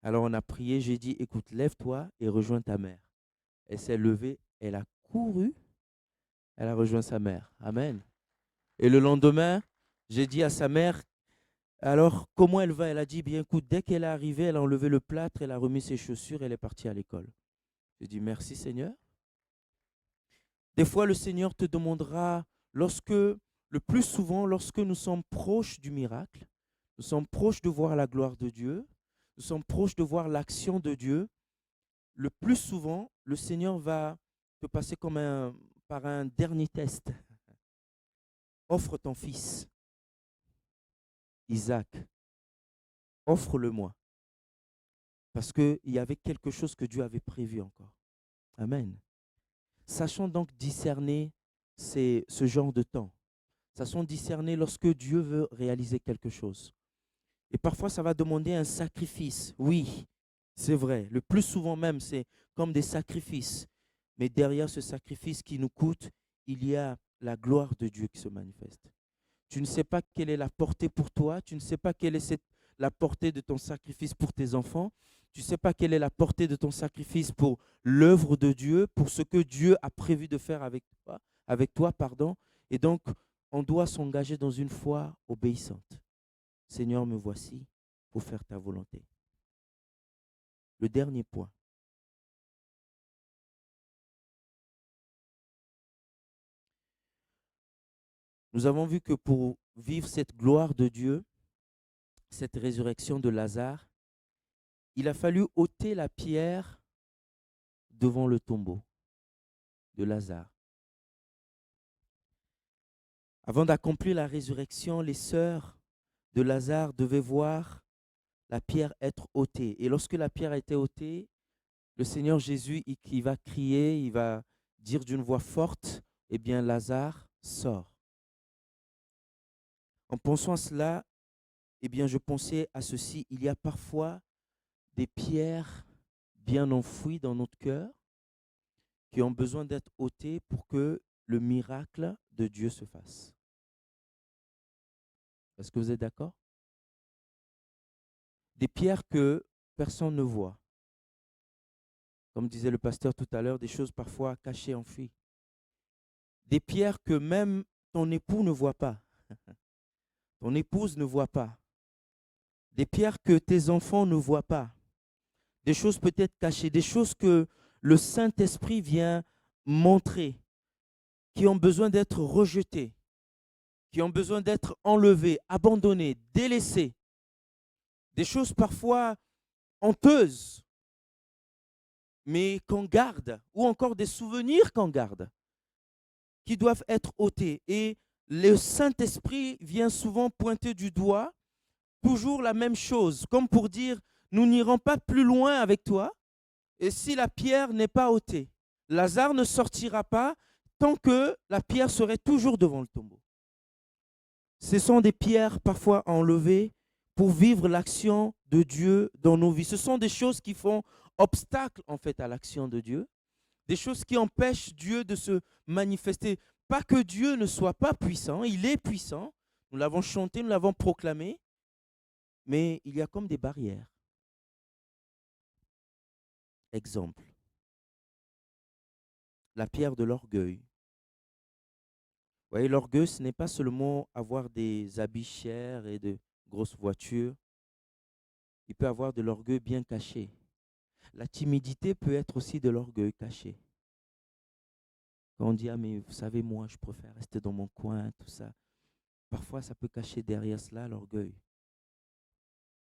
Alors on a prié, j'ai dit, écoute, lève-toi et rejoins ta mère. Elle s'est levée, elle a couru, elle a rejoint sa mère. Amen. Et le lendemain, j'ai dit à sa mère, alors comment elle va? Elle a dit, bien écoute, dès qu'elle est arrivée, elle a enlevé le plâtre, elle a remis ses chaussures, elle est partie à l'école. J'ai dit, merci Seigneur. Des fois, le Seigneur te demandera, le plus souvent, lorsque nous sommes proches du miracle, nous sommes proches de voir la gloire de Dieu, nous sommes proches de voir l'action de Dieu, le plus souvent, le Seigneur va te passer par un dernier test. Offre ton fils, Isaac, offre-le-moi. Parce qu'il y avait quelque chose que Dieu avait prévu encore. Amen. Sachons donc discerner ce genre de temps. Sachons discerner lorsque Dieu veut réaliser quelque chose. Et parfois, ça va demander un sacrifice. Oui, c'est vrai. Le plus souvent même, c'est comme des sacrifices. Mais derrière ce sacrifice qui nous coûte, il y a la gloire de Dieu qui se manifeste. Tu ne sais pas quelle est la portée pour toi. Tu ne sais pas quelle est la portée de ton sacrifice pour tes enfants. Tu ne sais pas quelle est la portée de ton sacrifice pour l'œuvre de Dieu, pour ce que Dieu a prévu de faire avec toi, pardon. Et donc, on doit s'engager dans une foi obéissante. Seigneur, me voici pour faire ta volonté. Le dernier point. Nous avons vu que pour vivre cette gloire de Dieu, cette résurrection de Lazare, il a fallu ôter la pierre devant le tombeau de Lazare. Avant d'accomplir la résurrection, les sœurs de Lazare devaient voir la pierre être ôtée. Et lorsque la pierre a été ôtée, le Seigneur Jésus, il va crier, il va dire d'une voix forte, eh bien Lazare sort. En pensant à cela, eh bien je pensais à ceci, il y a parfois des pierres bien enfouies dans notre cœur qui ont besoin d'être ôtées pour que le miracle de Dieu se fasse. Est-ce que vous êtes d'accord? Des pierres que personne ne voit. Comme disait le pasteur tout à l'heure, des choses parfois cachées, enfouies. Des pierres que même ton époux ne voit pas. Ton épouse ne voit pas. Des pierres que tes enfants ne voient pas. Des choses peut-être cachées, des choses que le Saint-Esprit vient montrer, qui ont besoin d'être rejetées, qui ont besoin d'être enlevées, abandonnées, délaissées. Des choses parfois honteuses, mais qu'on garde, ou encore des souvenirs qu'on garde, qui doivent être ôtés. Et le Saint-Esprit vient souvent pointer du doigt toujours la même chose, comme pour dire, nous n'irons pas plus loin avec toi, et si la pierre n'est pas ôtée, Lazare ne sortira pas tant que la pierre serait toujours devant le tombeau. Ce sont des pierres parfois enlevées pour vivre l'action de Dieu dans nos vies. Ce sont des choses qui font obstacle en fait à l'action de Dieu, des choses qui empêchent Dieu de se manifester. Pas que Dieu ne soit pas puissant, il est puissant, nous l'avons chanté, nous l'avons proclamé, mais il y a comme des barrières. Exemple, la pierre de l'orgueil. Vous voyez, l'orgueil, ce n'est pas seulement avoir des habits chers et de grosses voitures. Il peut avoir de l'orgueil bien caché. La timidité peut être aussi de l'orgueil caché. Quand on dit, ah mais vous savez, moi, je préfère rester dans mon coin, tout ça. Parfois, ça peut cacher derrière cela l'orgueil.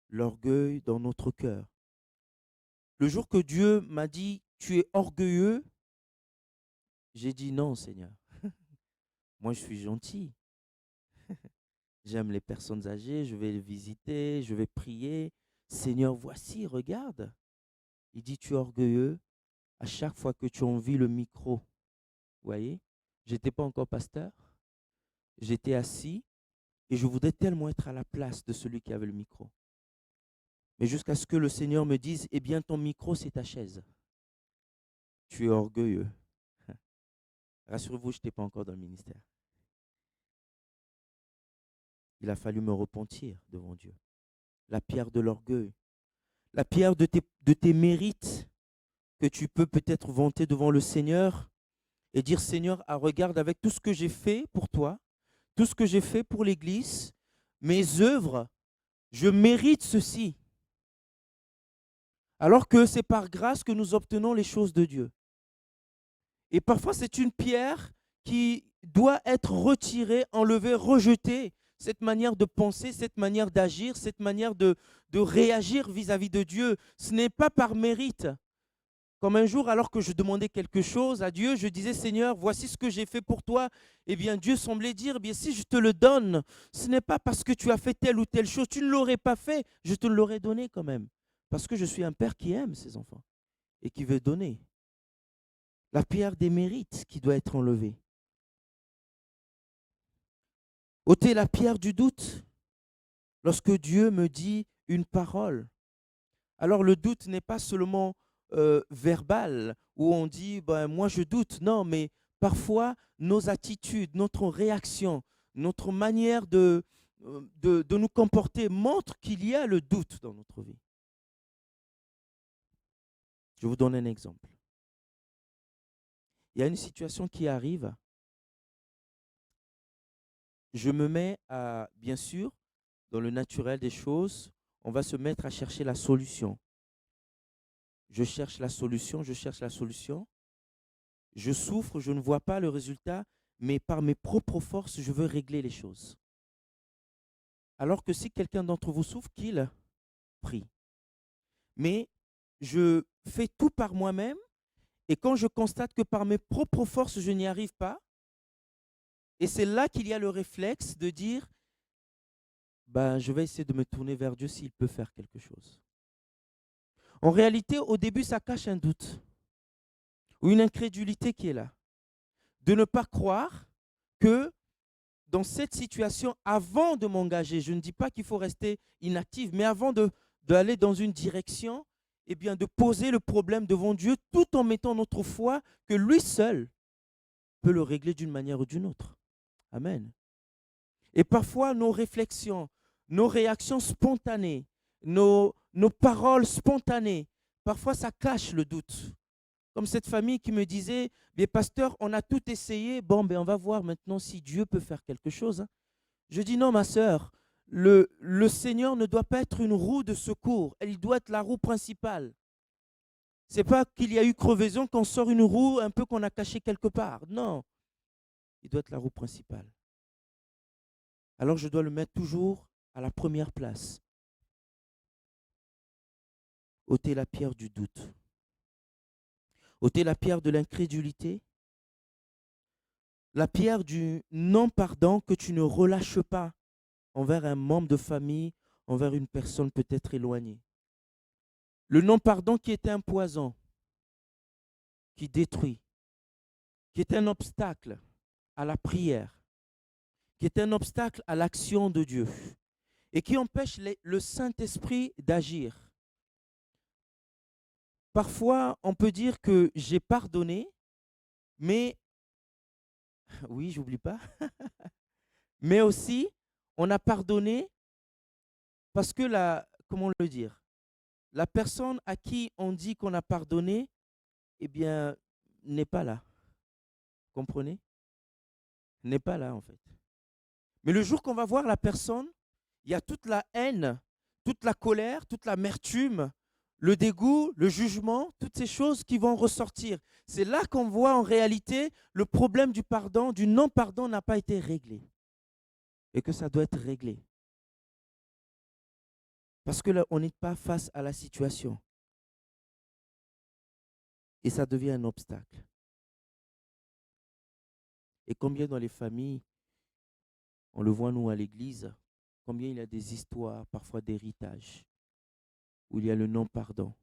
L'orgueil dans notre cœur. Le jour que Dieu m'a dit, tu es orgueilleux, j'ai dit non, Seigneur. Moi, je suis gentil. J'aime les personnes âgées, je vais les visiter, je vais prier. Seigneur, voici, regarde. Il dit, tu es orgueilleux à chaque fois que tu envies le micro. Vous voyez, je n'étais pas encore pasteur. J'étais assis et je voudrais tellement être à la place de celui qui avait le micro. Mais jusqu'à ce que le Seigneur me dise, eh bien, ton micro, c'est ta chaise. Tu es orgueilleux. Rassurez-vous, je n'étais pas encore dans le ministère. Il a fallu me repentir devant Dieu. La pierre de l'orgueil. La pierre de tes mérites que tu peux peut-être vanter devant le Seigneur et dire, Seigneur, regarde avec tout ce que j'ai fait pour toi, tout ce que j'ai fait pour l'Église, mes œuvres, je mérite ceci. Alors que c'est par grâce que nous obtenons les choses de Dieu. Et parfois, c'est une pierre qui doit être retirée, enlevée, rejetée. Cette manière de penser, cette manière d'agir, cette manière de réagir vis-à-vis de Dieu, ce n'est pas par mérite. Comme un jour, alors que je demandais quelque chose à Dieu, je disais, Seigneur, voici ce que j'ai fait pour toi. Eh bien, Dieu semblait dire, eh bien, si je te le donne, ce n'est pas parce que tu as fait telle ou telle chose, tu ne l'aurais pas fait, je te l'aurais donné quand même. Parce que je suis un père qui aime ses enfants et qui veut donner. La pierre des mérites qui doit être enlevée. Ôter la pierre du doute. Lorsque Dieu me dit une parole, alors le doute n'est pas seulement verbal, où on dit ben, moi je doute. Non, mais parfois nos attitudes, notre réaction, notre manière de nous comporter montre qu'il y a le doute dans notre vie. Je vous donne un exemple. Il y a une situation qui arrive. Je me mets à, bien sûr, dans le naturel des choses, on va se mettre à chercher la solution. Je cherche la solution, je cherche la solution. Je souffre, je ne vois pas le résultat, mais par mes propres forces, je veux régler les choses. Alors que si quelqu'un d'entre vous souffre, qu'il prie. Mais je fais tout par moi-même, et quand je constate que par mes propres forces, je n'y arrive pas, et c'est là qu'il y a le réflexe de dire, ben, je vais essayer de me tourner vers Dieu s'il peut faire quelque chose. En réalité, au début, ça cache un doute ou une incrédulité qui est là. De ne pas croire que dans cette situation, avant de m'engager, je ne dis pas qu'il faut rester inactif, mais avant d'aller dans une direction, eh bien, de poser le problème devant Dieu tout en mettant notre foi que lui seul peut le régler d'une manière ou d'une autre. Amen. Et parfois, nos réflexions, nos réactions spontanées, nos paroles spontanées, parfois ça cache le doute. Comme cette famille qui me disait, bien pasteur, on a tout essayé, bon, ben on va voir maintenant si Dieu peut faire quelque chose. Je dis non, ma sœur, le Seigneur ne doit pas être une roue de secours, il doit être la roue principale. Ce n'est pas qu'il y a eu crevaison qu'on sort une roue un peu qu'on a cachée quelque part. Non, il doit être la roue principale. Alors je dois le mettre toujours à la première place. Ôter la pierre du doute. Ôter la pierre de l'incrédulité. La pierre du non-pardon que tu ne relâches pas envers un membre de famille, envers une personne peut-être éloignée. Le non-pardon qui est un poison, qui détruit, qui est un obstacle à la prière, qui est un obstacle à l'action de Dieu et qui empêche le Saint-Esprit d'agir. Parfois, on peut dire que j'ai pardonné, mais, oui, j'oublie pas, mais aussi, on a pardonné parce que comment le dire, la personne à qui on dit qu'on a pardonné, eh bien, n'est pas là. Comprenez? N'est pas là, en fait. Mais le jour qu'on va voir la personne, il y a toute la haine, toute la colère, toute l'amertume, le dégoût, le jugement, toutes ces choses qui vont ressortir. C'est là qu'on voit en réalité le problème du pardon, du non-pardon n'a pas été réglé. Et que ça doit être réglé. Parce que là, on n'est pas face à la situation. Et ça devient un obstacle. Et combien dans les familles, on le voit nous à l'église, combien il y a des histoires, parfois d'héritage, où il y a le non-pardon.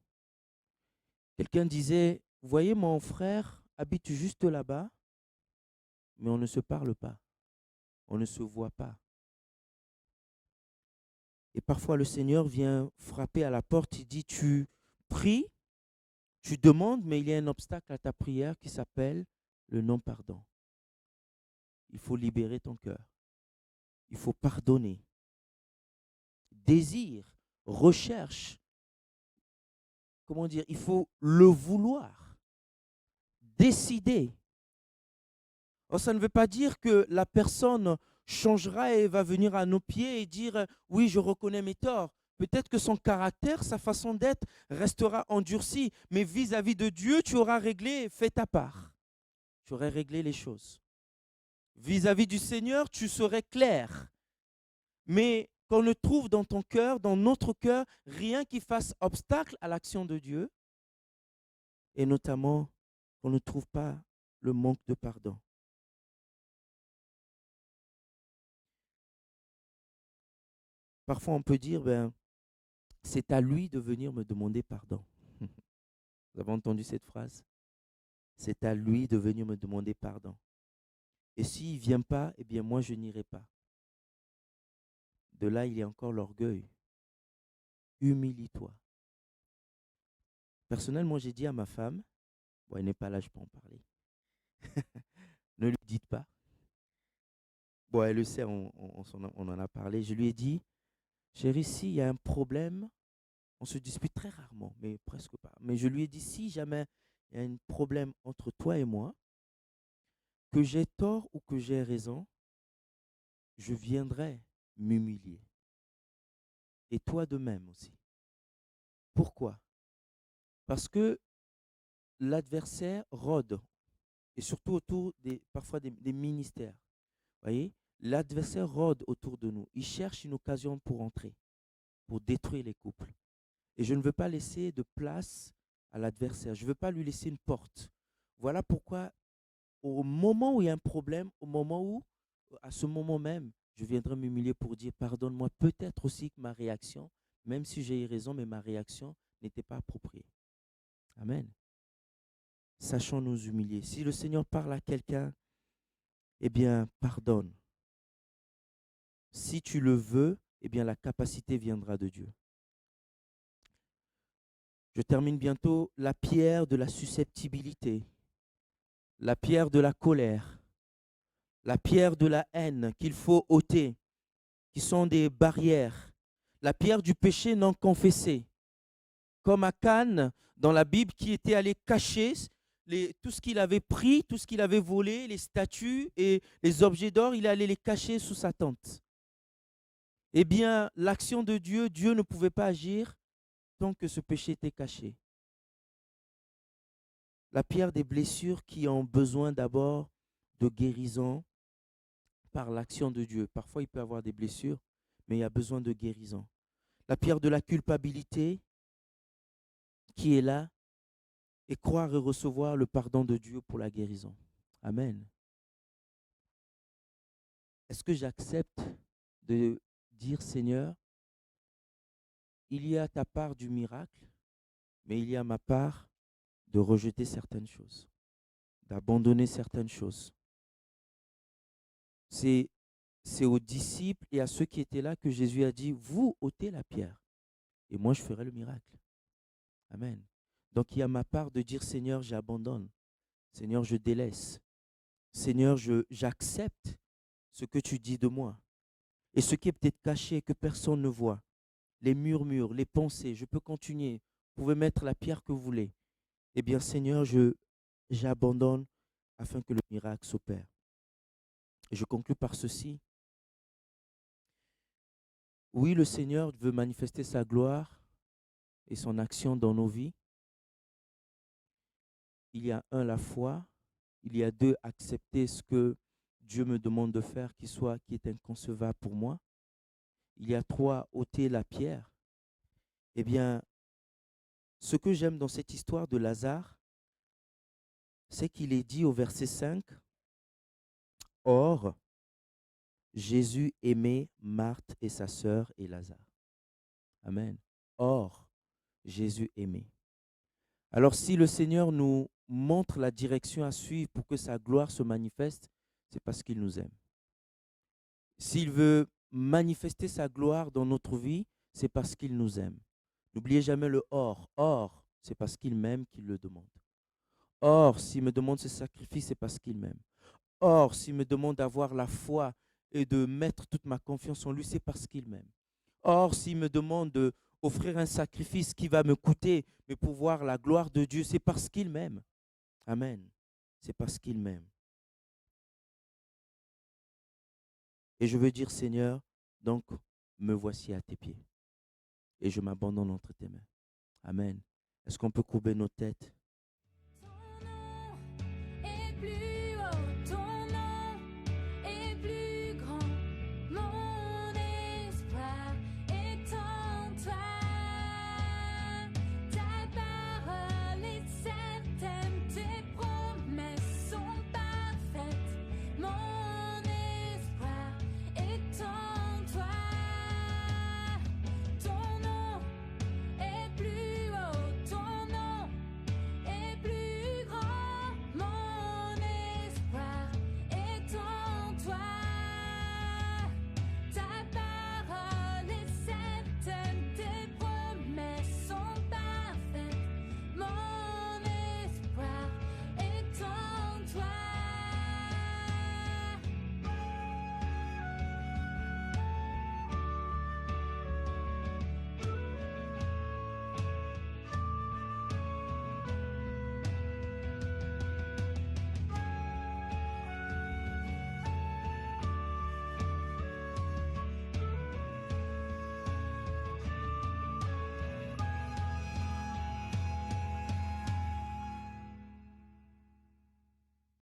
Quelqu'un disait, vous voyez, mon frère habite juste là-bas, mais on ne se parle pas, on ne se voit pas. Et parfois le Seigneur vient frapper à la porte, il dit, tu pries, tu demandes, mais il y a un obstacle à ta prière qui s'appelle le non-pardon. Il faut libérer ton cœur. Il faut pardonner. Désire, recherche. comment dire, il faut le vouloir, décider. Or, ça ne veut pas dire que la personne changera et va venir à nos pieds et dire oui, je reconnais mes torts. Peut-être que son caractère, sa façon d'être restera endurci, mais vis-à-vis de Dieu, tu auras réglé, fait ta part. Tu aurais réglé les choses. Vis-à-vis du Seigneur, tu serais clair. Mais qu'on ne trouve dans ton cœur, dans notre cœur, rien qui fasse obstacle à l'action de Dieu, et notamment qu'on ne trouve pas le manque de pardon. Parfois, on peut dire, c'est à lui de venir me demander pardon. Vous avez entendu cette phrase? C'est à lui de venir me demander pardon. Et s'il ne vient pas, eh bien moi, je n'irai pas. De là, il y a encore l'orgueil. Humilie-toi. Personnellement, j'ai dit à ma femme, bon, elle n'est pas là, je peux en parler. Ne lui dites pas. Bon, elle le sait, on en a parlé. Je lui ai dit, chérie, s'il y a un problème, on se dispute très rarement, mais presque pas. Mais je lui ai dit, si jamais il y a un problème entre toi et moi, que j'ai tort ou que j'ai raison, je viendrai m'humilier. Et toi de même aussi. Pourquoi? Parce que l'adversaire rôde, et surtout autour parfois des ministères. Voyez, l'adversaire rôde autour de nous. Il cherche une occasion pour entrer, pour détruire les couples. Et je ne veux pas laisser de place à l'adversaire. Je ne veux pas lui laisser une porte. Voilà pourquoi, au moment où il y a un problème, à ce moment même, je viendrai m'humilier pour dire pardonne-moi. Peut-être aussi que ma réaction, même si j'ai eu raison, mais ma réaction n'était pas appropriée. Amen. Sachons nous humilier. Si le Seigneur parle à quelqu'un, eh bien, pardonne. Si tu le veux, eh bien, la capacité viendra de Dieu. Je termine bientôt. La pierre de la susceptibilité, la pierre de la colère, la pierre de la haine qu'il faut ôter, qui sont des barrières, la pierre du péché non confessé, comme Akan dans la Bible qui était allé cacher tout ce qu'il avait pris, tout ce qu'il avait volé, les statues et les objets d'or, il allait les cacher sous sa tente. Eh bien, l'action de Dieu, Dieu ne pouvait pas agir tant que ce péché était caché. La pierre des blessures qui ont besoin d'abord de guérison par l'action de Dieu. Parfois, il peut y avoir des blessures, mais il y a besoin de guérison. La pierre de la culpabilité qui est là et croire et recevoir le pardon de Dieu pour la guérison. Amen. Est-ce que j'accepte de dire, Seigneur, il y a ta part du miracle, mais il y a ma part de rejeter certaines choses, d'abandonner certaines choses. C'est aux disciples et à ceux qui étaient là que Jésus a dit, vous ôtez la pierre et moi je ferai le miracle. Amen. Donc il y a ma part de dire, Seigneur, j'abandonne. Seigneur, je délaisse. Seigneur, j'accepte ce que tu dis de moi. Et ce qui est peut-être caché, que personne ne voit. Les murmures, les pensées, je peux continuer. Vous pouvez mettre la pierre que vous voulez. Eh bien, Seigneur, j'abandonne afin que le miracle s'opère. Et je conclus par ceci. Oui, le Seigneur veut manifester sa gloire et son action dans nos vies. Il y a un, la foi. Il y a deux, accepter ce que Dieu me demande de faire qui est inconcevable pour moi. Il y a trois, ôter la pierre. Eh bien, ce que j'aime dans cette histoire de Lazare, c'est qu'il est dit au verset 5, « Or, Jésus aimait Marthe et sa sœur et Lazare. » Amen. Or, Jésus aimait. Alors, si le Seigneur nous montre la direction à suivre pour que sa gloire se manifeste, c'est parce qu'il nous aime. S'il veut manifester sa gloire dans notre vie, c'est parce qu'il nous aime. N'oubliez jamais le or. Or, c'est parce qu'il m'aime qu'il le demande. Or, s'il me demande ce sacrifice, c'est parce qu'il m'aime. Or, s'il me demande d'avoir la foi et de mettre toute ma confiance en lui, c'est parce qu'il m'aime. Or, s'il me demande offrir un sacrifice qui va me coûter, mais pour voir la gloire de Dieu, c'est parce qu'il m'aime. Amen. C'est parce qu'il m'aime. Et je veux dire, Seigneur, donc, me voici à tes pieds. Et je m'abandonne entre tes mains. Amen. Est-ce qu'on peut courber nos têtes?